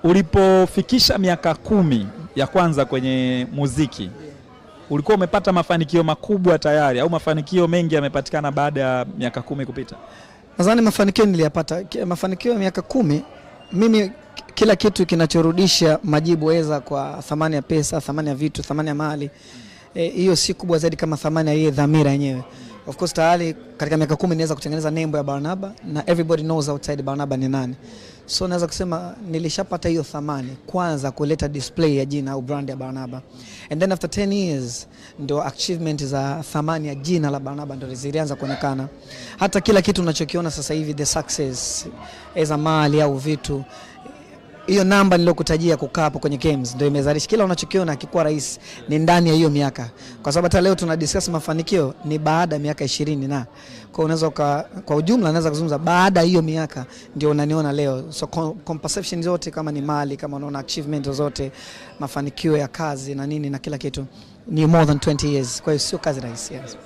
Ulipofikisha miaka 10 ya kwanza kwenye muziki, ulikuwa umepata mafanikio makubwa tayari au mafanikio mengi yamepatikana baada ya miaka 10 kupita? Nadhani mafanikio niliyapata. Mafanikio ya miaka 10, mimi kila kitu kinachorudisha majibu weza kwa thamani ya pesa, thamani ya vitu, thamani ya mali, hiyo si kubwa zaidi kama thamani ya dhamira yenyewe. Of course tayari katika miaka 10 niweza kutengeneza nembo ya Barnaba na everybody knows outside Barnaba ni nani. So naweza kusema nilishapata hiyo thamani kwanza kuleta display ya jina au brand ya Barnaba. And then after 10 years ndio achievement za thamani ya jina la Barnaba ndio zilianza kuonekana. Hata kila kitu unachokiona sasa hivi, the success za mali au vitu, hiyo namba nilokutajia kukaa hapo kwenye games ndio imezalisha kila unachokiona kikuwa rahisi ni ndani ya hiyo miaka. Kwa sababu hata leo tuna discuss mafanikio ni baada ya miaka 20 na kwa unaweza kwa ujumla naweza kuzungumza baada ya hiyo miaka ndio unaniona leo. So perception zote kama ni mali, kama unaona achievement zote, mafanikio ya kazi na nini na kila kitu ni more than 20 years. Kwa hiyo sio kazi rahisi. Yes.